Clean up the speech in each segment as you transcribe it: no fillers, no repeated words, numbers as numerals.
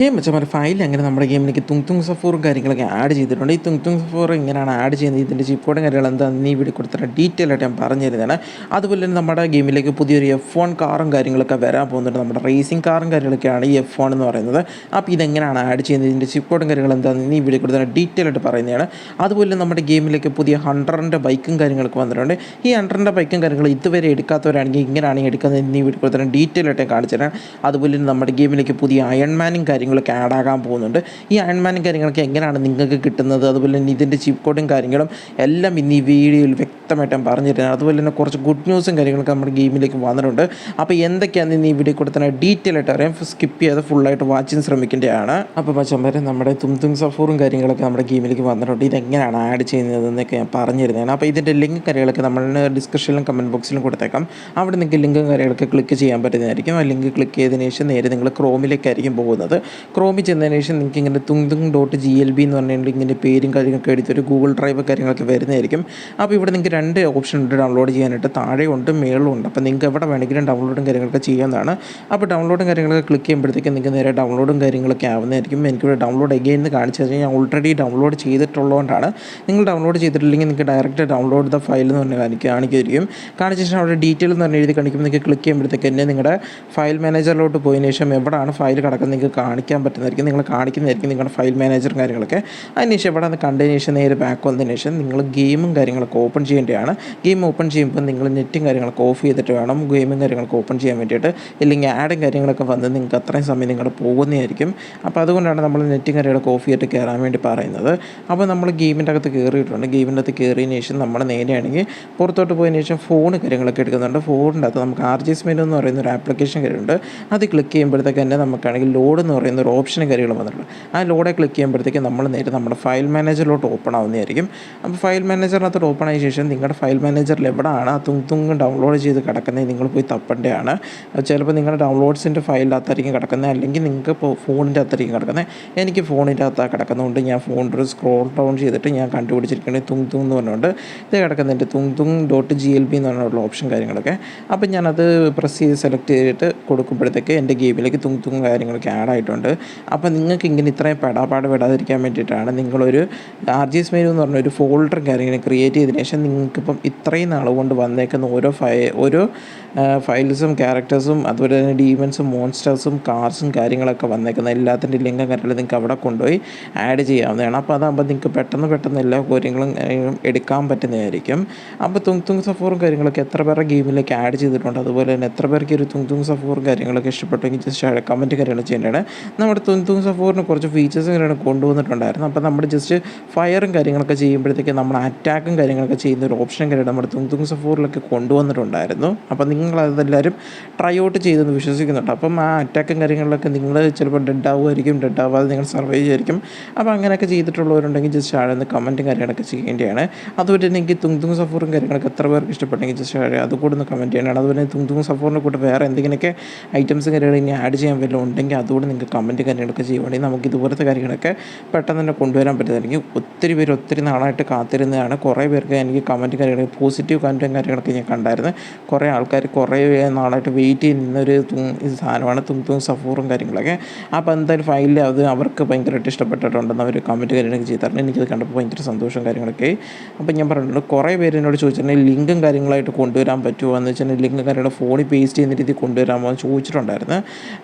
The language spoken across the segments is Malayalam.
മച്ചന്മാരെ ഫയൽ അങ്ങനെ നമ്മുടെ ഗെയിമിലേക്ക് തുങ് സഫൂറും കാര്യങ്ങളൊക്കെ ആഡ് ചെയ്തിട്ടുണ്ട്. ഈ തുങ് സഫൂർ എങ്ങനെയാണ് ആഡ് ചെയ്യുന്നത്, ഇതിൻ്റെ ചിപ്പ് കോഡും കാര്യങ്ങൾ എന്താണെന്ന് ഈ വീഡിയോ കൊടുത്തിട്ട് ഡീറ്റെയിൽ ആയിട്ട് ഞാൻ പറഞ്ഞു തരുന്നതാണ്. അതുപോലെ തന്നെ നമ്മുടെ ഗെയിമിലേക്ക് പുതിയൊരു F1 കാറും കാര്യങ്ങളൊക്കെ വരാൻ പോകുന്നുണ്ട്. നമ്മുടെ റേസിംഗ് കാറും കാര്യങ്ങളൊക്കെയാണ് ഈ F1 എന്ന് പറയുന്നത്. അപ്പോൾ ഇതെങ്ങനെയാണ് ആഡ് ചെയ്യുന്നത്, ഇതിൻ്റെ ചിപ്പ് കോഡും കാര്യങ്ങൾ എന്താണെന്ന് ഈ വീഡിയോ കൊടുത്തിട്ട് ഡീറ്റെയിൽ ആയിട്ട് പറയുന്നതാണ്. അതുപോലെ നമ്മുടെ ഗെയിമിലേക്ക് പുതിയ 100ൻ്റെ ബൈക്കും കാര്യങ്ങളൊക്കെ വന്നിട്ടുണ്ട്. ഈ 100ൻ്റെ ബൈക്കും കാര്യങ്ങൾ ഇതുവരെ എടുക്കാത്തവരാണെങ്കിൽ ഇങ്ങനെയാണ് എടുക്കുന്നത് ഈ വീഡിയോ കൊടുത്തിട്ട് ഡീറ്റെയിൽ ആയിട്ട് കാണിച്ചു തരാം. അതുപോലെ നമ്മുടെ ഗെയിമിലേക്ക് പുതിയ അയൺമാനും കാര്യങ്ങളൊക്കെ ആഡ് ആകാൻ പോകുന്നുണ്ട്. ഈ അയൺമാനും കാര്യങ്ങളൊക്കെ എങ്ങനെയാണ് നിങ്ങൾക്ക് കിട്ടുന്നത്, അതുപോലെ തന്നെ ഇതിൻ്റെ ചിപ്പ് കോഡും കാര്യങ്ങളും എല്ലാം ഇന്ന് ഈ വീഡിയോയിൽ വ്യക്തമായിട്ട് ഞാൻ പറഞ്ഞു തരുന്നത്. അതുപോലെ തന്നെ കുറച്ച് ഗുഡ് ന്യൂസും കാര്യങ്ങളൊക്കെ നമ്മുടെ ഗെയിമിലേക്ക് വന്നിട്ടുണ്ട്. അപ്പോൾ എന്തൊക്കെയാണ് ഇന്ന് ഈ വീഡിയോ കൂടെ തന്നെ ഡീറ്റെയിൽ ആയിട്ട് അറിയാം. സ്കിപ്പ് ചെയ്ത് ഫുള്ളായിട്ട് വാച്ചിങ് ശ്രമിക്കേണ്ടതാണ്. അപ്പോൾ മച്ചന്മാരെ നമ്മുടെ തുങ് സഫൂറും കാര്യങ്ങളൊക്കെ നമ്മുടെ ഗെയിമിലേക്ക് വന്നിട്ടുണ്ട്. ഇതെങ്ങനെയാണ് ആഡ് ചെയ്യുന്നതെന്നൊക്കെ ഞാൻ പറഞ്ഞു തരുന്നതാണ്. അപ്പോൾ ഇതിൻ്റെ ലിങ്ക് കാര്യങ്ങളൊക്കെ നമ്മൾ ഡിസ്ക്രിപ്ഷനിലും കമൻറ്റ് ബോക്സിലും കൊടുത്തേക്കാം. അവിടെ നിങ്ങൾക്ക് ലിങ്കും കാര്യങ്ങളൊക്കെ ക്ലിക്ക് ചെയ്യാൻ പറ്റുന്നതായിരിക്കും. ആ ലിങ്ക് ക്ലിക്ക് ചെയ്തതിന് ശേഷം നേരെ നിങ്ങൾ ക്രോമിലേക്കായിരിക്കും പോകുന്നത്. ക്രോമിൽ ചെന്നതിന് ശേഷം നിങ്ങൾക്ക് ഇങ്ങനെ tung.glb എന്ന് പറഞ്ഞിട്ടുണ്ടെങ്കിൽ ഇങ്ങനെ പേരും കാര്യങ്ങളൊക്കെ എടുത്തൊരു ഗൂഗിൾ ഡ്രൈവ് കാര്യങ്ങളൊക്കെ വരുന്നതായിരിക്കും. അപ്പോൾ ഇവിടെ നിങ്ങൾക്ക് രണ്ട് ഓപ്ഷൻ ഉണ്ട് ഡൗൺലോഡ് ചെയ്യാനായിട്ട്, താഴെയുണ്ട് മേളുണ്ട്. അപ്പോൾ നിങ്ങൾക്ക് എവിടെ വേണമെങ്കിലും ഡൗൺലോഡും കാര്യങ്ങളൊക്കെ ചെയ്യാവുന്നതാണ്. അപ്പോൾ ഡൗൺലോഡും കാര്യങ്ങളൊക്കെ ക്ലിക്ക് ചെയ്യുമ്പോഴത്തേക്കും നിങ്ങൾക്ക് നേരെ ഡൗൺലോഡും കാര്യങ്ങളൊക്കെ ആവുന്നതായിരിക്കും. എനിക്കിവിടെ ഡൗൺലോഡ് അഗെയിൻ എന്ന് കാണിച്ചു കഴിഞ്ഞാൽ ഞാൻ ഓൾറെഡി ഡൗൺലോഡ് ചെയ്തിട്ടുള്ളതുകൊണ്ടാണ്. നിങ്ങൾ ഡൗൺലോഡ് ചെയ്തിട്ടില്ലെങ്കിൽ നിങ്ങൾക്ക് ഡയറക്റ്റ് ഡൗൺലോഡ് ദ ഫയൽ എന്ന് പറഞ്ഞ് കാണിക്കുമായിരിക്കും. കാണിച്ച ശേഷം അവിടെ ഡീറ്റെയിൽ എന്ന് പറഞ്ഞ് എഴുതി കാണിക്കുമ്പോൾ നിങ്ങൾക്ക് ക്ലിക്ക് ചെയ്യുമ്പോഴത്തേക്ക് തന്നെ നിങ്ങളുടെ ഫയൽ മാനേജറിലോട്ട് പോയതിന് ശേഷം എവിടെയാണ് ഫയൽ കിടക്കുന്നത് നിങ്ങൾക്ക് കാണിക്കാൻ പറ്റുന്നതായിരിക്കും. നിങ്ങൾ കാണിക്കുന്നതായിരിക്കും നിങ്ങളുടെ ഫയൽ മാനേജറും കാര്യങ്ങളൊക്കെ. അതിനുശേഷം ഇവിടെ നിന്ന് കണ്ടതിന് ശേഷം നേരെ ബാക്ക് വന്നതിന് ശേഷം നിങ്ങൾ ഗെയിമും കാര്യങ്ങളൊക്കെ ഓപ്പൺ ചെയ്യേണ്ടതാണ്. ഗെയിം ഓപ്പൺ ചെയ്യുമ്പോൾ നിങ്ങൾ നെറ്റും കാര്യങ്ങളൊക്കെ ഓഫ് ചെയ്തിട്ട് വേണം ഗെയിമും കാര്യങ്ങളൊക്കെ ഓപ്പൺ ചെയ്യാൻ വേണ്ടിയിട്ട്. ഇല്ലെങ്കിൽ ആഡും കാര്യങ്ങളൊക്കെ വന്ന് നിങ്ങൾക്ക് അത്രയും സമയം നിങ്ങളുടെ പോകുന്നതായിരിക്കും. അപ്പോൾ അതുകൊണ്ടാണ് നമ്മൾ നെറ്റും കാര്യങ്ങളൊക്കെ ഓഫ് ചെയ്തിട്ട് കയറാൻ വേണ്ടി പറയുന്നത്. അപ്പോൾ നമ്മൾ ഗെയിമിൻ്റെ അകത്ത് കയറിയിട്ടുണ്ട്. ഗെയിമിൻ്റെ അകത്ത് കയറിയതിന് ശേഷം നമ്മൾ നേരെയാണെങ്കിൽ പുറത്തോട്ട് പോയതിന് ശേഷം ഫോൺ കാര്യങ്ങളൊക്കെ എടുക്കുന്നുണ്ട്. ഫോണിൻ്റെ അകത്ത് നമുക്ക് RGS മെനു എന്ന് പറയുന്ന ഒരു ആപ്ലിക്കേഷൻ കാര്യമുണ്ട്. അത് ക്ലിക്ക് ചെയ്യുമ്പോഴത്തേക്ക് തന്നെ നമുക്കാണെങ്കിൽ ലോഡ് എന്ന് പറയുന്ന ഒരു ഓപ്ഷനും കാര്യങ്ങളും വന്നിട്ടുണ്ട്. ആ ലോഡെ ക്ലിക്ക് ചെയ്യുമ്പോഴത്തേക്ക് നമ്മൾ നേരെ നമ്മുടെ ഫയൽ മാനേജറിലോട്ട് ഓപ്പൺ ആവുന്നതായിരിക്കും. അപ്പോൾ ഫയൽ മാനേജറിനകത്തോട്ട് ഓപ്പൺ ആയ ശേഷം നിങ്ങളുടെ ഫയൽ മാനേജറിൽ എവിടെയാണ് ആ തുങ് ഡൗൺലോഡ് ചെയ്ത് കിടക്കുന്നത് നിങ്ങൾ പോയി തപ്പേണ്ടതാണ്. ചിലപ്പോൾ നിങ്ങളുടെ ഡൗൺലോഡ്സിൻ്റെ ഫയലിൻ്റെ അകത്തായിരിക്കും കിടക്കുന്നത്, അല്ലെങ്കിൽ നിങ്ങൾക്ക് ഇപ്പോൾ ഫോണിൻ്റെ അകത്തായിരിക്കും കിടക്കുന്നത്. എനിക്ക് ഫോണിൻ്റെ അകത്താണ് കിടക്കുന്നതുകൊണ്ട് ഞാൻ ഫോണിൽ ഒരു സ്ക്രോൾ ഡൗൺ ചെയ്തിട്ട് ഞാൻ കണ്ടുപിടിച്ചിരിക്കുന്നത് തുങ് എന്ന് പറഞ്ഞുകൊണ്ട് ഇത് കിടക്കുന്നുണ്ട്. tung.glb എന്ന് പറഞ്ഞുള്ള ഓപ്ഷൻ കാര്യങ്ങളൊക്കെ. അപ്പോൾ ഞാനത് പ്രസ് ചെയ്ത് സെലക്ട് ചെയ്തിട്ട് കൊടുക്കുമ്പോഴത്തേക്ക് എൻ്റെ ഗെയിമിലേക്ക് തുങ് കാര്യങ്ങളൊക്കെ ആഡ് ആയിട്ടുണ്ട്. അപ്പോൾ നിങ്ങൾക്ക് ഇങ്ങനെ ഇത്രയും പെടാപ്പാട് വിടാതിരിക്കാൻ വേണ്ടിയിട്ടാണ് നിങ്ങളൊരു RGS മെനു എന്ന് പറഞ്ഞൊരു ഫോൾഡർ കാര്യങ്ങൾ ക്രിയേറ്റ് ചെയ്തതിന് ശേഷം നിങ്ങൾക്കിപ്പം ഇത്രയും നാൾ കൊണ്ട് വന്നേക്കുന്ന ഓരോ ഫയൽസും ക്യാരക്ടേഴ്സും അതുപോലെ തന്നെ ഡീമൻസും മോൺസ്റ്റേഴ്സും കാർസും കാര്യങ്ങളൊക്കെ വന്നേക്കുന്ന എല്ലാത്തിൻ്റെ ലിങ്കും കാര്യങ്ങളും നിങ്ങൾക്ക് അവിടെ കൊണ്ടുപോയി ആഡ് ചെയ്യാവുന്നതാണ്. അപ്പോൾ അതാകുമ്പോൾ നിങ്ങൾക്ക് പെട്ടെന്ന് എല്ലാ കാര്യങ്ങളും എടുക്കാൻ പറ്റുന്നതായിരിക്കും. അപ്പോൾ തുങ് സഫൂറും കാര്യങ്ങളൊക്കെ എത്ര പേരുടെ ഗെയിമിലേക്ക് ആഡ് ചെയ്തിട്ടുണ്ട്, അതുപോലെ തന്നെ എത്ര പേർക്ക് ഒരു തുങ് സഫൂറും കാര്യങ്ങളൊക്കെ ഇഷ്ടപ്പെട്ടെങ്കിൽ ജസ്റ്റ് കമൻറ്റ് കാര്യങ്ങൾ ചെയ്യേണ്ടതാണ്. നമ്മുടെ തുങ് സഫൂറിന് കുറച്ച് ഫീച്ചേഴ്സും കാര്യങ്ങളും കൊണ്ടുവന്നിട്ടുണ്ടായിരുന്നു. അപ്പോൾ നമ്മൾ ജസ്റ്റ് ഫയറും കാര്യങ്ങളൊക്കെ ചെയ്യുമ്പോഴത്തേക്ക് നമ്മൾ അറ്റാക്കും കാര്യങ്ങളൊക്കെ ചെയ്യുന്ന ഒരു ഓപ്ഷൻ കാര്യം നമ്മുടെ തുങ് സഫൂറിലൊക്കെ കൊണ്ടുവന്നിട്ടുണ്ടായിരുന്നു. അപ്പോൾ നിങ്ങളതെല്ലാവരും ട്രൈ ഔട്ട് ചെയ്തെന്ന് വിശ്വസിക്കുന്നുണ്ട്. അപ്പം ആ അറ്റാക്കും കാര്യങ്ങളിലൊക്കെ നിങ്ങൾ ചിലപ്പോൾ ഡെഡ് ആവാതെ നിങ്ങൾ സർവൈവ് ചെയ്യുമായിരിക്കും. അപ്പോൾ അങ്ങനെയൊക്കെ ചെയ്തിട്ടുള്ളവരുണ്ടെങ്കിൽ ജസ്റ്റ് ആഴന്ന് കമൻറ്റും കാര്യങ്ങളൊക്കെ ചെയ്യേണ്ടതാണ്. അതുപോലെ തന്നെ എനിക്ക് തുങ് സഫൂറും കാര്യങ്ങളൊക്കെ എത്ര പേർക്ക് ഇഷ്ടപ്പെട്ടെങ്കിൽ ജസ്റ്റ് അതുകൂടെ ഒന്ന് കമൻറ്റ് ചെയ്യണം. അതുപോലെ തുങ് സഫൂറിൻ്റെ കൂടെ വേറെ എന്തെങ്കിലുമൊക്കെ ഐറ്റംസും കാര്യങ്ങൾ ഇനി ആഡ് ചെയ്യാൻ വല്ലതും ഉണ്ടെങ്കിൽ അതുകൂടെ നിങ്ങൾക്ക് കമൻറ്റ് കാര്യങ്ങളൊക്കെ ചെയ്യുവാണെങ്കിൽ നമുക്ക് ഇതുപോലത്തെ കാര്യങ്ങളൊക്കെ പെട്ടെന്ന് തന്നെ കൊണ്ടുവരാൻ പറ്റുന്നതായിരിക്കും. ഒത്തിരി നാളായിട്ട് കാത്തിരുന്നതാണ്. കുറേ പേർക്ക് എനിക്ക് കമൻറ്റ് കാര്യങ്ങൾ പോസിറ്റീവ് കമൻറ്റും കാര്യങ്ങളൊക്കെ ഞാൻ കണ്ടായിരുന്നു. കുറേ ആൾക്കാർ കുറേ നാളായിട്ട് വെയിറ്റ് ചെയ്യുന്നൊരു സാധനമാണ് തുങ് സഫൂറും കാര്യങ്ങളൊക്കെ. അപ്പോൾ എന്തായാലും ഫയലിൽ അത് അവർക്ക് ഭയങ്കരമായിട്ട് ഇഷ്ടപ്പെട്ടിട്ടുണ്ടെന്ന് അവർ കമൻറ്റ് കാര്യങ്ങളൊക്കെ ചെയ്തിട്ടുണ്ട്. എനിക്കത് കണ്ടപ്പോൾ ഭയങ്കര സന്തോഷം കാര്യങ്ങളൊക്കെ. അപ്പോൾ ഞാൻ പറഞ്ഞിട്ടുണ്ട് കുറേ പേര് എന്നോട് ചോദിച്ചിട്ടുണ്ടെങ്കിൽ ലിങ്കും കാര്യങ്ങളായിട്ട് കൊണ്ടുവരാൻ പറ്റുമോ എന്ന് വെച്ചിട്ടുണ്ടെങ്കിൽ ലിങ്കും കാര്യങ്ങൾ ഫോണിൽ പേസ്റ്റ് ചെയ്യുന്ന രീതിയിൽ കൊണ്ടുവരാമോ എന്ന് ചോദിച്ചിട്ടുണ്ടായിരുന്നു.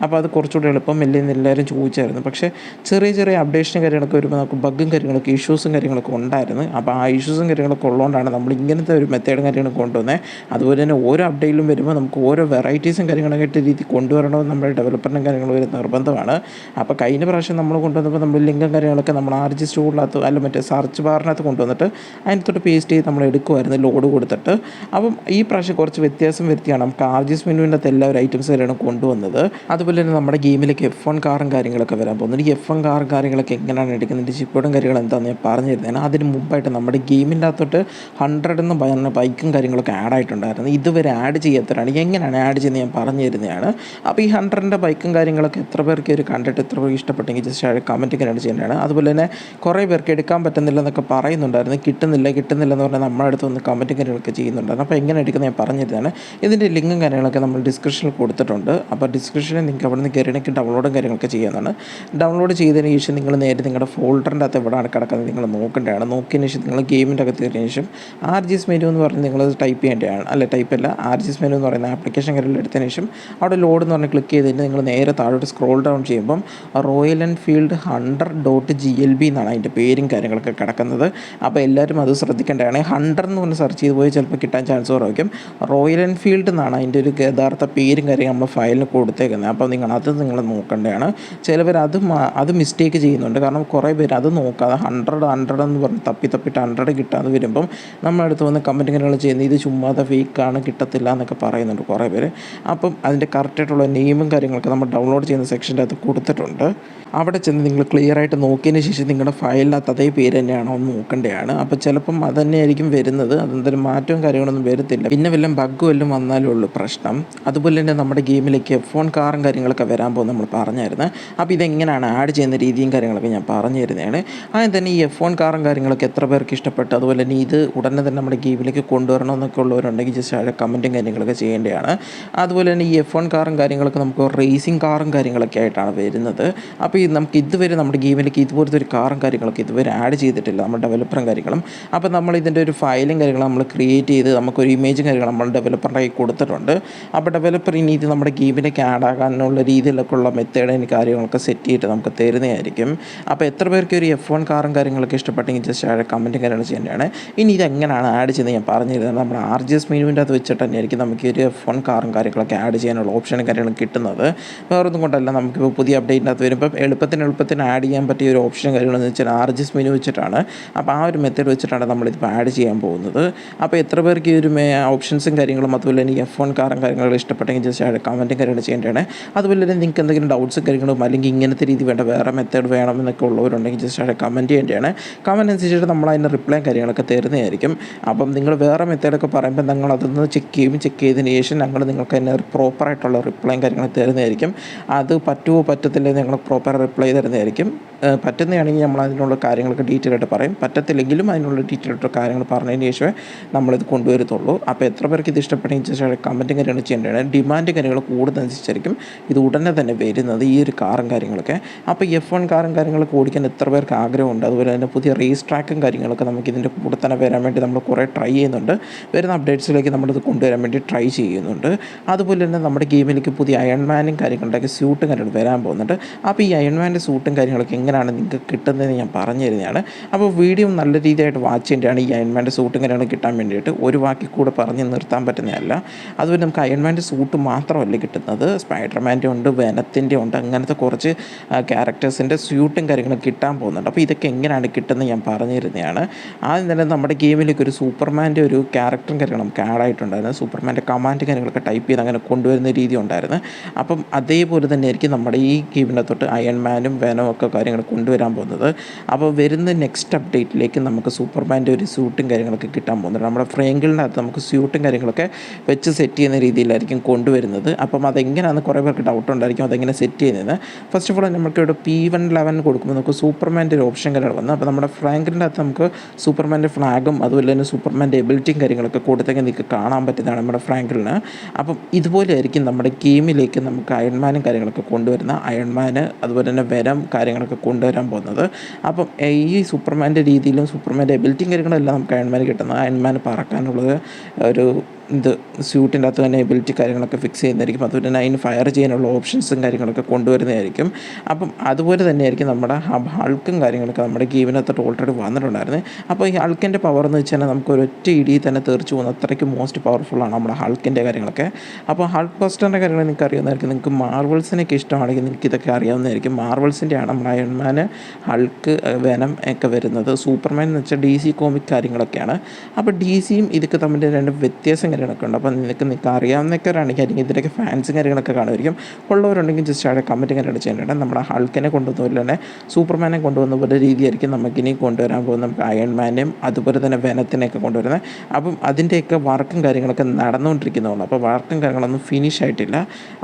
അപ്പോൾ അത് കുറച്ചുകൂടി എളുപ്പമില്ലേ എന്ന് എല്ലാവരും ചോദിച്ചായിരുന്നു. പക്ഷേ ചെറിയ അപ്ഡേഷനും കാര്യങ്ങളൊക്കെ വരുമ്പോൾ നമുക്ക് ബഗ്ഗും കാര്യങ്ങളൊക്കെ ഇഷ്യൂസും കാര്യങ്ങളൊക്കെ ഉണ്ടായിരുന്നു. അപ്പോൾ ആ ഇഷ്യൂസും കാര്യങ്ങളൊക്കെ ഉള്ളതുകൊണ്ടാണ് നമ്മൾ ഇങ്ങനത്തെ ഒരു മെത്തേഡും കാര്യങ്ങളും കൊണ്ടുവന്നത്. അതുപോലെ തന്നെ ഓരോ അപ്ഡേറ്റിലും വരുമ്പോൾ നമുക്ക് ഓരോ വെറൈറ്റീസും കാര്യങ്ങളൊക്കെ രീതി കൊണ്ടുവരണമെന്ന് നമ്മുടെ ഡെവലപ്പറിനും കാര്യങ്ങളും ഒരു നിർബന്ധമാണ്. അപ്പോൾ കഴിഞ്ഞ പ്രാവശ്യം നമ്മൾ കൊണ്ടുവന്നപ്പോൾ നമ്മൾ ലിങ്കും കാര്യങ്ങളൊക്കെ നമ്മൾ RGS സ്റ്റോറിനകത്ത് അല്ല മറ്റേ സെർച്ച് ബാറിനകത്ത് കൊണ്ടുവന്നിട്ട് അതിനകത്തോട്ട് പേസ്റ്റ് ചെയ്ത് നമ്മൾ എടുക്കുമായിരുന്നു ലോഡ് കൊടുത്തിട്ട്. അപ്പം ഈ പ്രാവശ്യം കുറച്ച് വ്യത്യാസം വരുത്തിയാണ് നമുക്ക് RGS മെനുവിൻ്റെ അകത്ത് എല്ലാ ഒരു ഐറ്റംസ് വരെയാണ് കൊണ്ടുവന്നത്. അതുപോലെ തന്നെ നമ്മുടെ ഗെയിമിലേക്ക് F1 കാറും കാര്യങ്ങളൊക്കെ വരാൻ പോകുന്നത്. ഈ F1 കാറും കാര്യങ്ങളൊക്കെ എങ്ങനെയാണ് എടുക്കുന്നത്, ചിപ്പോടും കാര്യങ്ങളും എന്താണെന്ന് ഞാൻ പറഞ്ഞു തരുന്നതാണ്. അതിന് മുമ്പായിട്ട് നമ്മുടെ ഗെയിമിൻ്റെ അകത്തോട്ട് 100 എന്ന് പറയുന്ന ബൈക്കും കാര്യങ്ങളൊക്കെ ആഡ് ആയിട്ടുണ്ടായിരുന്നു. ഇതുവരെ ആഡ് ചെയ്യാത്തവരാണ് എങ്ങനെയാണ് ആഡ് ചെയ്യുന്നത് ഞാൻ പറഞ്ഞു തരുന്നതാണ്. അപ്പോൾ ഈ 100ൻ്റെ ബൈക്കും കാര്യങ്ങളൊക്കെ എത്ര പേർക്ക് ഒരു കണ്ടിട്ട് എത്ര പേർക്ക് ഇഷ്ടപ്പെട്ടെങ്കിൽ ജസ്റ്റ് കമൻറ്റ് കാര്യങ്ങൾ ചെയ്യേണ്ടതാണ്. അതുപോലെ തന്നെ കുറേ പേർക്ക് എടുക്കാൻ പറ്റുന്നില്ല എന്നൊക്കെ പറയുന്നുണ്ടായിരുന്നു. കിട്ടുന്നില്ല എന്ന് പറഞ്ഞാൽ നമ്മുടെ അടുത്ത് ഒന്ന് കമൻറ്റ് കാര്യങ്ങളൊക്കെ ചെയ്യുന്നുണ്ടായിരുന്നു. അപ്പോൾ എങ്ങനെ എടുക്കുന്നത് ഞാൻ പറഞ്ഞു തരുന്നതാണ്. ഇതിൻ്റെ ലിങ്കും കാര്യങ്ങളൊക്കെ നമ്മൾ ഡിസ്ക്രിപ്ഷനിൽ കൊടുത്തിട്ടുണ്ട്. അപ്പോൾ ഡിസ്ക്രിപ്ഷനിൽ നിങ്ങൾക്ക് അവിടെ നിന്ന് കയറിയെങ്കിൽ ഡൗൺലോഡും കാര്യങ്ങളൊക്കെ കാര്യങ്ങളൊക്കെ ചെയ്യാവുന്നതാണ്. ഡൗൺലോഡ് ചെയ്തതിന് ശേഷം നിങ്ങൾ നേരെ നിങ്ങളുടെ ഫോൾഡറിൻ്റെ അകത്ത് എവിടെയാണ് കിടക്കുന്നത് നിങ്ങൾ നോക്കേണ്ടതാണ്. നോക്കിയതിന് ശേഷം നിങ്ങൾ ഗെയിമിൻ്റെ അകത്ത് കയറിയതിന് ശേഷം RGS മെനു എന്ന് പറഞ്ഞ് നിങ്ങൾ ടൈപ്പ് ചെയ്യേണ്ടതാണ്. ടൈപ്പല്ല, RGS മെനു എന്ന് പറയുന്ന ആപ്ലിക്കേഷൻ കാര്യങ്ങൾ എടുത്തതിന് ശേഷം അവിടെ ലോഡ് എന്ന് പറഞ്ഞ് ക്ലിക്ക് ചെയ്തിട്ട് നിങ്ങൾ നേരെ താഴോട്ട് സ്ക്രോൾ ഡൗൺ ചെയ്യുമ്പം റോയൽ എൻഫീൽഡ് hunter.glb എന്നാണ് അതിൻ്റെ പേരും കാര്യങ്ങളൊക്കെ കിടക്കുന്നത്. അപ്പോൾ എല്ലാവരും അത് ശ്രദ്ധിക്കേണ്ടതാണ്. ഹണ്ടർ എന്ന് പറഞ്ഞ് സെർച്ച് ചെയ്ത് പോയി ചിലപ്പോൾ കിട്ടാൻ ചാൻസ് കുറവായിരിക്കും. റോയൽ എൻഫീൽഡ് എന്നാണ് അതിൻ്റെ ഒരു യഥാർത്ഥ പേരും കാര്യം നമ്മൾ ഫയലിന് കൊടുത്തേക്കുന്നത്. അപ്പോൾ നിങ്ങൾ നോക്കേണ്ടതാണ്. ചിലവർ അത് മിസ്റ്റേക്ക് ചെയ്യുന്നുണ്ട്. കാരണം കുറേ പേര് അത് നോക്കാതെ 100 എന്ന് പറഞ്ഞ് തപ്പിയിട്ട് 100 കിട്ടാതെ വരുമ്പം നമ്മളടുത്ത് വന്ന് കമൻറ്റ് കാര്യങ്ങൾ ചെയ്യുന്നത് ഇത് ചുമ്മാതെ ഫേക്കാണ്, കിട്ടത്തില്ല എന്നൊക്കെ പറയുന്നുണ്ട് കുറേ പേര്. അപ്പം അതിൻ്റെ കറക്റ്റായിട്ടുള്ള നെയിമും കാര്യങ്ങളൊക്കെ നമ്മൾ ഡൗൺലോഡ് ചെയ്യുന്ന സെക്ഷൻ്റെ അകത്ത് കൊടുത്തിട്ടുണ്ട്. അവിടെ ചെന്ന് നിങ്ങൾ ക്ലിയർ ആയിട്ട് നോക്കിയതിന് ശേഷം നിങ്ങളുടെ ഫയലിനകത്ത് അതേ പേര് തന്നെയാണോ എന്ന് നോക്കേണ്ടതാണ്. അപ്പോൾ ചിലപ്പം അത് തന്നെയായിരിക്കും വരുന്നത്, അതെന്തെങ്കിലും മാറ്റവും കാര്യങ്ങളൊന്നും വരത്തില്ല. പിന്നെ വല്ലതും ബഗ് വല്ലതും വന്നാലേ ഉള്ളൂ പ്രശ്നം. അതുപോലെ തന്നെ നമ്മുടെ ഗെയിമിലേക്ക് F1 കാറും കാര്യങ്ങളൊക്കെ വരാൻ പോകും നമ്മൾ പറഞ്ഞായിരുന്നു. അപ്പോൾ ഇതെങ്ങനെയാണ് ആഡ് ചെയ്യുന്ന രീതിയും കാര്യങ്ങളൊക്കെ ഞാൻ പറഞ്ഞു തരുന്നതാണ്. ആദ്യം തന്നെ ഈ F1 കാറും കാര്യങ്ങളൊക്കെ എത്ര പേർക്ക് ഇഷ്ടപ്പെട്ടു, അതുപോലെ തന്നെ ഇത് ഉടനെ തന്നെ നമ്മുടെ ഗെയിമിലേക്ക് കൊണ്ടുവരണമെന്നൊക്കെ ഉള്ളവരുണ്ടെങ്കിൽ ജസ്റ്റ് ആടെ കമൻറ്റും കാര്യങ്ങളൊക്കെ ചെയ്യേണ്ടതാണ്. അതുപോലെ തന്നെ ഈ F1 കാറും കാര്യങ്ങളൊക്കെ നമുക്ക് റേസിംഗ് കാറും കാര്യങ്ങളൊക്കെ ആയിട്ടാണ് വരുന്നത്. അപ്പോൾ നമുക്ക് ഇതുവരെ നമ്മുടെ ഗെയിമിലേക്ക് ഇതുപോലത്തെ ഒരു കാറും കാര്യങ്ങളൊക്കെ ഇതുവരെ ആഡ് ചെയ്തിട്ടില്ല നമ്മുടെ ഡെവലപ്പറും കാര്യങ്ങളും. അപ്പോൾ നമ്മൾ ഇതിൻ്റെ ഒരു ഫയലും കാര്യങ്ങളും നമ്മൾ ക്രിയേറ്റ് ചെയ്ത് നമുക്കൊരു ഇമേജും കാര്യങ്ങളും നമ്മൾ ഡെവലപ്പറിൻ്റെ കയ്യിൽ കൊടുത്തിട്ടുണ്ട്. അപ്പോൾ ഡെവലപ്പർ ഇനി ഇത് നമ്മുടെ ഗെയിമിലേക്ക് ആഡ് ആകാനുള്ള രീതിയിലൊക്കെ ഉള്ള മെത്തേഡ് എനിക്ക് കാര്യങ്ങളൊക്കെ സെറ്റ് ചെയ്തിട്ട് നമുക്ക് തരുന്നതായിരിക്കും. അപ്പോൾ എത്ര പേർക്ക് ഒരു F1 കാറും കാര്യങ്ങളൊക്കെ ഇഷ്ടപ്പെട്ടെങ്കിൽ ജസ്റ്റ് ആഡ് കമൻറ്റും കാര്യങ്ങൾ ചെയ്യേണ്ടതാണ്. ഇനി ഇതെങ്ങനെയാണ് ആഡ് ചെയ്യുന്നത് ഞാൻ പറഞ്ഞു തരുന്നത്. നമ്മുടെ RGS മെനുവിൻ്റെ അത് വെച്ചിട്ട് തന്നെയായിരിക്കും നമുക്ക് ഒരു F1 കാറും കാര്യങ്ങളൊക്കെ ആഡ് ചെയ്യാനുള്ള ഓപ്ഷനും കാര്യങ്ങളും കിട്ടുന്നത്. വേറൊന്നും കൊണ്ടല്ല, നമുക്കിപ്പോൾ പുതിയ അപ്ഡേറ്റിൻ്റെ അകത്ത് വരുമ്പോൾ എളുപ്പത്തിന് ആഡ് ചെയ്യാൻ പറ്റിയ ഒരു ഓപ്ഷൻ കാര്യങ്ങളെന്ന് വെച്ചാൽ RGS മെനു വെച്ചിട്ടാണ്. അപ്പോൾ ആ ഒരു മെത്തേഡ് വെച്ചിട്ടാണ് നമ്മളിതിപ്പോൾ ആഡ് ചെയ്യാൻ പോകുന്നത്. അപ്പോൾ എത്ര പേർക്ക് ഈ ഒരു ഓപ്ഷൻസും കാര്യങ്ങളും അതുപോലെ തന്നെ F1 കാറും കാര്യങ്ങളും ഇഷ്ടപ്പെട്ടെങ്കിൽ ജസ്റ്റ് ആഡ് കമൻറ്റും കാര്യങ്ങൾ ചെയ്യേണ്ടതാണ്. അതുപോലെ തന്നെ നിങ്ങൾക്ക് എന്തെങ്കിലും ഡൗട്ട്സും കാര്യങ്ങളും അല്ലെങ്കിൽ ഇങ്ങനത്തെ രീതി വേണ്ട വേറെ മെത്തേഡ് വേണമെന്നൊക്കെ ഉള്ളവരുണ്ടെങ്കിൽ ജസ്റ്റ് ആഡ് കമൻറ്റ് ചെയ്യേണ്ടതാണ്. കമൻറ്റ് അനുസരിച്ചിട്ട് നമ്മൾ അതിൻ്റെ റിപ്ലൈ കാര്യങ്ങളൊക്കെ തരുന്നതായിരിക്കും. അപ്പം നിങ്ങൾ വേറെ മെത്തേഡൊക്കെ പറയുമ്പോൾ നിങ്ങൾ അതൊന്ന് ചെക്ക് ചെയ്തതിന് ശേഷം നിങ്ങൾക്ക് അതിന് പ്രോപ്പറായിട്ടുള്ള റിപ്ലൈയും കാര്യങ്ങളും തരുന്നതായിരിക്കും. അത് പറ്റുമോ പറ്റത്തില്ലെന്ന് ഞങ്ങൾ പ്രോപ്പർ റിപ്ലൈ തരുന്നതായിരിക്കും. പറ്റുന്നതാണെങ്കിൽ നമ്മൾ അതിനുള്ള കാര്യങ്ങളൊക്കെ ഡീറ്റെയിൽ ആയിട്ട് പറയും. പറ്റത്തില്ലെങ്കിലും അതിനുള്ള ഡീറ്റെയിൽ ആയിട്ട് കാര്യങ്ങൾ പറഞ്ഞതിന് ശേഷമേ നമ്മളിത് കൊണ്ടുവരത്തുള്ളൂ. അപ്പോൾ എത്ര പേർക്ക് ഇത് ഇഷ്ടപ്പെട്ടെങ്കിൽ ജസ്റ്റ് കമൻറ്റും കാര്യങ്ങൾ ചെയ്യേണ്ടതാണ്. ഡിമാൻഡ് കാര്യങ്ങൾ കൂടുന്നതനുസരിച്ചായിരിക്കും ഇത് ഉടനെ തന്നെ വരുന്നത് ഈ ഒരു കാറും കാര്യങ്ങളൊക്കെ. അപ്പോൾ F1 കാറും കാര്യങ്ങളൊക്കെ ഓടിക്കാൻ എത്ര പേർക്ക് ആഗ്രഹമുണ്ട്. അതുപോലെ തന്നെ പുതിയ റേസ് ട്രാക്കും കാര്യങ്ങളൊക്കെ നമുക്ക് ഇതിൻ്റെ കൂടെ തന്നെ വരാൻ വേണ്ടി നമ്മൾ കുറേ ട്രൈ ചെയ്യുന്നുണ്ട്. വരുന്ന അപ്ഡേറ്റ്സിലേക്ക് നമ്മളിത് കൊണ്ടുവരാൻ വേണ്ടി ട്രൈ ചെയ്യുന്നുണ്ട്. അതുപോലെ തന്നെ നമ്മുടെ ഗെയിമിലേക്ക് പുതിയ അയൺമാനും കാര്യങ്ങളുടെയൊക്കെ സ്യൂട്ടും കാര്യങ്ങൾ വരാൻ പോകുന്നുണ്ട്. അപ്പോൾ ഈ അയൺമാൻ്റെ സൂട്ടും കാര്യങ്ങളൊക്കെ എങ്ങനെയാണ് നിങ്ങൾക്ക് കിട്ടുന്നതെന്ന് ഞാൻ പറഞ്ഞു തരുന്നതാണ്. അപ്പോൾ വീഡിയോ നല്ല രീതിയായിട്ട് വാച്ച് ചെയ്യേണ്ടതാണ്. ഈ അയൺമാൻ്റെ സൂട്ടും കാര്യങ്ങളും കിട്ടാൻ വേണ്ടിയിട്ട് ഒരു വാക്കിൽ കൂടെ പറഞ്ഞ് നിർത്താൻ പറ്റുന്നതല്ല. അതുപോലെ നമുക്ക് അയൺമാൻ്റെ സൂട്ട് മാത്രമല്ല കിട്ടുന്നത്, സ്പൈഡർമാൻ്റെ ഉണ്ട്, വെനത്തിൻ്റെ ഉണ്ട്, അങ്ങനത്തെ കുറച്ച് ക്യാരക്ടേഴ്സിൻ്റെ സ്യൂട്ടും കാര്യങ്ങളും കിട്ടാൻ പോകുന്നുണ്ട്. അപ്പോൾ ഇതൊക്കെ എങ്ങനെയാണ് കിട്ടുന്നത് ഞാൻ പറഞ്ഞു തരുന്നതാണ്. ആദ്യം തന്നെ നമ്മുടെ ഗെയിമിലേക്ക് ഒരു സൂപ്പർമാൻ്റെ ഒരു ക്യാരക്ടറും കാര്യങ്ങളും നമുക്ക് ആഡ് ആയിട്ടുണ്ടായിരുന്നു. സൂപ്പർമാൻ്റെ കമാൻഡ് കാര്യങ്ങളൊക്കെ ടൈപ്പ് ചെയ്ത് അങ്ങനെ കൊണ്ടുവരുന്ന രീതി ഉണ്ടായിരുന്നു. അപ്പം അതേപോലെ തന്നെ ആയിരിക്കും നമ്മുടെ ഈ ഗെയിമിനകത്തോട്ട് അയൺമാനും വെനവും ഒക്കെ കാര്യങ്ങൾ കൊണ്ടുവരാൻ പോകുന്നത്. അപ്പോൾ വരുന്ന നെക്സ്റ്റ് അപ്ഡേറ്റിലേക്ക് നമുക്ക് സൂപ്പർമാൻ്റെ ഒരു സ്യൂട്ടും കാര്യങ്ങളൊക്കെ കിട്ടാൻ പോകുന്നുണ്ട്. നമ്മുടെ ഫ്രേങ്കിളിനകത്ത് നമുക്ക് സ്യൂട്ടും കാര്യങ്ങളൊക്കെ വെച്ച് സെറ്റ് ചെയ്യുന്ന രീതിയിലായിരിക്കും കൊണ്ടുവരുന്നത്. അപ്പം അതെങ്ങനെയാണെന്ന് കുറേ പേർക്ക് ഡൗട്ട് ഉണ്ടായിരിക്കും അതെങ്ങനെ സെറ്റ് ചെയ്യുന്നത്. ഫസ്റ്റ് ഓഫ് ഓൾ നമുക്ക് ഇവിടെ P111 കൊടുക്കുമ്പോൾ നമുക്ക് സൂപ്പർമാൻ്റെ ഒരു ഓപ്ഷൻ കാര്യങ്ങൾ വന്നു. അപ്പോൾ നമ്മുടെ ഫ്രാങ്കിളിൻ്റെ അകത്ത് നമുക്ക് സൂപ്പർമാൻ്റെ ഫ്ലാഗും അതുപോലെ തന്നെ സൂപ്പർമാൻ്റെ എബിലിറ്റിയും കാര്യങ്ങളൊക്കെ കൊടുത്തെങ്കിൽ നിങ്ങൾക്ക് കാണാൻ പറ്റുന്നതാണ് നമ്മുടെ ഫ്രാങ്കിളിന്. അപ്പം ഇതുപോലെ ആയിരിക്കും നമ്മുടെ ഗെയിമിലേക്ക് നമുക്ക് അയൺമാനും കാര്യങ്ങളൊക്കെ കൊണ്ടുവരുന്ന അയൺമാന് അതുപോലെ തന്നെ വെനം കാര്യങ്ങളൊക്കെ കൊണ്ടുവരാൻ പോകുന്നത്. അപ്പം ഈ സൂപ്പർമാൻ്റെ രീതിയിലും സൂപ്പർമാൻ്റെ എബിലിറ്റിയും കാര്യങ്ങളെല്ലാം നമുക്ക് അയൺമാന് കിട്ടുന്നത്. അയൺമാന് പറക്കാനുള്ളത് ഒരു ഇത് സ്യൂട്ടിൻ്റെ അകത്ത് തന്നെ എബിലിറ്റി കാര്യങ്ങളൊക്കെ ഫിക്സ് ചെയ്യുന്നതായിരിക്കും. അതുപോലെ തന്നെ അതിന് ഫയർ ചെയ്യാനുള്ള ഓപ്ഷൻസും കാര്യങ്ങളൊക്കെ കൊണ്ടുവരുന്നതായിരിക്കും. അപ്പം അതുപോലെ തന്നെയായിരിക്കും നമ്മുടെ ഹൾക്കും കാര്യങ്ങളൊക്കെ നമ്മുടെ ഗെയിമിനകത്തോട്ട് ഓൾറെഡി വന്നിട്ടുണ്ടായിരുന്നു. അപ്പോൾ ഈ ഹൾക്കിൻ്റെ പവർ എന്ന് വെച്ചാൽ നമുക്ക് ഒരൊറ്റ ഇടിയിൽ തന്നെ തെറിച്ച് പോകുന്ന അത്രയ്ക്ക് മോസ്റ്റ് പവർഫുള്ളാണ് നമ്മുടെ ഹൾക്കിൻ്റെ കാര്യങ്ങളൊക്കെ. അപ്പോൾ ഹൾക്ക് ബസ്റ്ററിൻ്റെ കാര്യങ്ങൾ നിങ്ങൾക്ക് അറിയാവുന്നതായിരിക്കും. നിങ്ങൾക്ക് മാർവൽസിനൊക്കെ ഇഷ്ടമാണെങ്കിൽ നിങ്ങൾക്ക് ഇതൊക്കെ അറിയാവുന്നതായിരിക്കും. മാർവൽസിൻ്റെയാണ് നമ്മുടെ അയൺമാൻ, ഹൾക്ക്, വെനം ഒക്കെ വരുന്നത്. സൂപ്പർമാൻ എന്ന് വെച്ചാൽ DC കോമിക് കാര്യങ്ങളൊക്കെയാണ്. അപ്പോൾ DCയും ഇതൊക്കെ തമ്മിൽ രണ്ട് വ്യത്യാസം കാര്യങ്ങളൊക്കെ ഉണ്ട്. അപ്പോൾ നിങ്ങൾക്ക് അറിയാവുന്നവരാണെങ്കിൽ അല്ലെങ്കിൽ ഇതിൻ്റെയൊക്കെ ഫാൻസും കാര്യങ്ങളൊക്കെ കാണുമായിരിക്കും. ഉള്ളവരുണ്ടെങ്കിൽ ജസ്റ്റ് അവിടെ കമൻറ്റ് കാര്യങ്ങൾ ചെയ്യേണ്ടത്. നമ്മുടെ ഹൾക്കിനെ കൊണ്ടുവന്ന പോലെ തന്നെ സൂപ്പർമാനെ കൊണ്ടുവന്ന പോലെ രീതിയായിരിക്കും നമുക്കിനി കൊണ്ടുവരാൻ പോകുന്ന നമുക്ക് അയൺമാനെയും അതുപോലെ തന്നെ വെനത്തിനെയൊക്കെ കൊണ്ടുവരുന്നത്. അപ്പം അതിൻ്റെയൊക്കെ വർക്കും കാര്യങ്ങളൊക്കെ നടന്നുകൊണ്ടിരിക്കുന്നതുള്ളൂ. അപ്പോൾ വർക്കും കാര്യങ്ങളൊന്നും ഫിനിഷ് ആയിട്ടില്ല.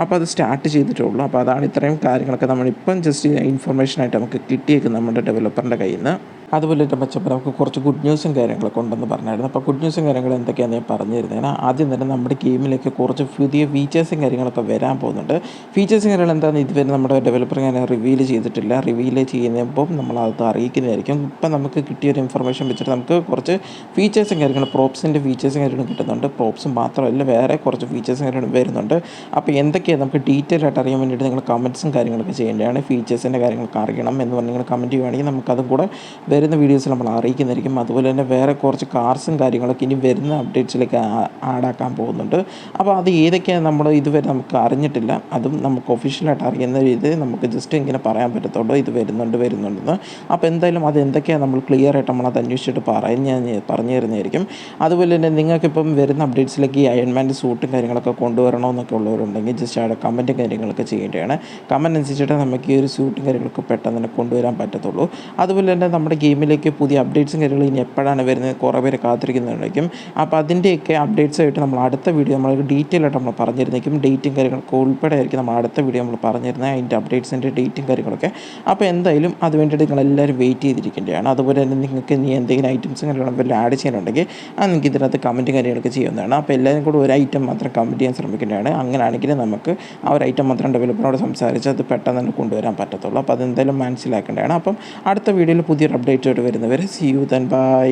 അപ്പോൾ അത് സ്റ്റാർട്ട് ചെയ്തിട്ടുള്ളൂ. അപ്പോൾ അതാണ് ഇത്രയും കാര്യങ്ങളൊക്കെ നമ്മളിപ്പം ജസ്റ്റ് ഇൻഫർമേഷനായിട്ട് നമുക്ക് കിട്ടിയേക്കുന്നത് നമ്മുടെ ഡെവലപ്പറിൻ്റെ കയ്യിൽ നിന്ന്. അതുപോലെ എൻ്റെ മച്ചപ്പം നമുക്ക് കുറച്ച് ഗുഡ് ന്യൂസും കാര്യങ്ങളൊക്കെ ഉണ്ടെന്ന് പറഞ്ഞായിരുന്നു. അപ്പോൾ ഗുഡ് ന്യൂസും കാര്യങ്ങളും എന്തൊക്കെയാണെന്ന് ഞാൻ പറഞ്ഞു തരുന്നതിന് ആദ്യം തന്നെ നമ്മുടെ ഗെയിമിലേക്ക് കുറച്ച് പുതിയ ഫീച്ചേഴ്സും കാര്യങ്ങളൊക്കെ വരാൻ പോകുന്നുണ്ട്. ഫീച്ചേഴ്സും കാര്യങ്ങൾ എന്താണെന്ന് ഇതുവരെ നമ്മുടെ ഡെവലപ്പർ ഞാൻ റിവീൽ ചെയ്തിട്ടില്ല. റിവീൽ ചെയ്യുമ്പോൾ നമ്മളത് അറിയിക്കുന്നതായിരിക്കും. ഇപ്പം നമുക്ക് കിട്ടിയൊരു ഇൻഫർമേഷൻ വെച്ചിട്ട് നമുക്ക് കുറച്ച് ഫീച്ചേഴ്സും കാര്യങ്ങളും പ്രോപ്സിൻ്റെ ഫീച്ചേഴ്സും കാര്യങ്ങളും കിട്ടുന്നുണ്ട്. പ്രോപ്സും മാത്രമല്ല വേറെ കുറച്ച് ഫീച്ചേഴ്സും കാര്യങ്ങളും വരുന്നുണ്ട്. അപ്പോൾ എന്തൊക്കെയാണ് നമുക്ക് ഡീറ്റെയിൽ ആയിട്ട് അറിയാൻ വേണ്ടിയിട്ട് നിങ്ങൾ കമൻറ്റ്സും കാര്യങ്ങളൊക്കെ ചെയ്യേണ്ടതാണ്. ഫീച്ചേഴ്സിൻ്റെ കാര്യങ്ങളൊക്കെ അറിയണം എന്ന് പറഞ്ഞ് നിങ്ങൾ കമൻറ്റ് ചെയ്യുകയാണെങ്കിൽ നമുക്കതും കൂടെ വരുന്ന വീഡിയോസിൽ നമ്മൾ അറിയിക്കുന്നതായിരിക്കും. അതുപോലെ തന്നെ വേറെ കുറച്ച് കാർസും കാര്യങ്ങളൊക്കെ ഇനി വരുന്ന അപ്ഡേറ്റ്സിലേക്ക് ആഡാക്കാൻ പോകുന്നുണ്ട്. അപ്പോൾ അത് ഏതൊക്കെയാണ് നമ്മൾ ഇതുവരെ നമുക്ക് അറിഞ്ഞിട്ടില്ല. അതും നമുക്ക് ഒഫീഷ്യലായിട്ട് അറിയുന്ന രീതിയിൽ നമുക്ക് ജസ്റ്റ് ഇങ്ങനെ പറയാൻ പറ്റത്തുള്ളൂ ഇത് വരുന്നുണ്ടെന്ന്. അപ്പോൾ എന്തായാലും അത് എന്തൊക്കെയാണ് നമ്മൾ ക്ലിയർ ആയിട്ട് നമ്മളത് അന്വേഷിച്ചിട്ട് പറഞ്ഞു തരുന്നതായിരിക്കും. അതുപോലെ തന്നെ നിങ്ങൾക്കിപ്പം വരുന്ന അപ്ഡേറ്റ്സിലേക്ക് ഈ അയൺമാൻ്റെ സൂട്ടും കാര്യങ്ങളൊക്കെ കൊണ്ടുവരണമെന്നൊക്കെ ഉള്ളവരുണ്ടെങ്കിൽ ജസ്റ്റ് അവിടെ കമൻറ്റും കാര്യങ്ങളൊക്കെ ചെയ്യേണ്ടതാണ്. കമൻറ്റ് അനുസരിച്ചിട്ട് നമുക്ക് ഈ ഒരു സൂട്ടും കാര്യങ്ങളൊക്കെ പെട്ടെന്ന് തന്നെ കൊണ്ടുവരാൻ പറ്റത്തുള്ളൂ. അതുപോലെ തന്നെ നമ്മുടെ ഗെയിമിലേക്ക് പുതിയ അപ്ഡേറ്റ്സും കാര്യങ്ങളും ഇനി എപ്പോഴാണ് വരുന്നത് കുറേ പേര് കാത്തിരിക്കുന്നുണ്ടായിരിക്കും. അപ്പോൾ അതിൻ്റെയൊക്കെ അപ്ഡേറ്റ്സ് ആയിട്ട് നമ്മൾ അടുത്ത വീഡിയോ നമ്മൾ ഡീറ്റെയിൽ ആയിട്ട് നമ്മൾ പറഞ്ഞിരുന്നേക്കും. ഡേറ്റും കാര്യങ്ങളൊക്കെ ഉൾപ്പെടെ ആയിരിക്കും നമ്മൾ അടുത്ത വീഡിയോ നമ്മൾ പറഞ്ഞിരുന്നത് അതിൻ്റെ അപ്ഡേറ്റ്സിൻ്റെ ഡേറ്റും കാര്യങ്ങളൊക്കെ. അപ്പോൾ എന്തായാലും അത് വേണ്ടിയിട്ട് നിങ്ങളെല്ലാവരും വെയിറ്റ് ചെയ്തിരിക്കേണ്ടതാണ്. അതുപോലെ തന്നെ നിങ്ങൾക്ക് ഇനി എന്തെങ്കിലും ഐറ്റംസും കാര്യങ്ങളും വല്ല ആഡ് ചെയ്യാനുണ്ടെങ്കിൽ അത് നിങ്ങൾക്ക് ഇതിനകത്ത് കമൻറ്റ് കാര്യങ്ങളൊക്കെ ചെയ്യുന്നതാണ്. അപ്പോൾ എല്ലാവരും കൂടെ ഒരു ഐറ്റം മാത്രം കമൻറ്റ് ചെയ്യാൻ ശ്രമിക്കേണ്ടതാണ്. അങ്ങനെയാണെങ്കിൽ നമുക്ക് ആ ഒരു ഐറ്റം മാത്രം ഡെവലപ്പറിനോട് സംസാരിച്ച് അത് പെട്ടെന്ന് തന്നെ കൊണ്ടുവരാൻ പറ്റത്തുള്ളൂ. അപ്പോൾ അതെന്തായാലും മനസ്സിലാക്കേണ്ടതാണ്. അപ്പം അടുത്ത വീഡിയോയിൽ പുതിയൊരു അപ്ഡേറ്റ് ആയിട്ട് വരുന്നവരെ സീ യു ദെൻ ബൈ.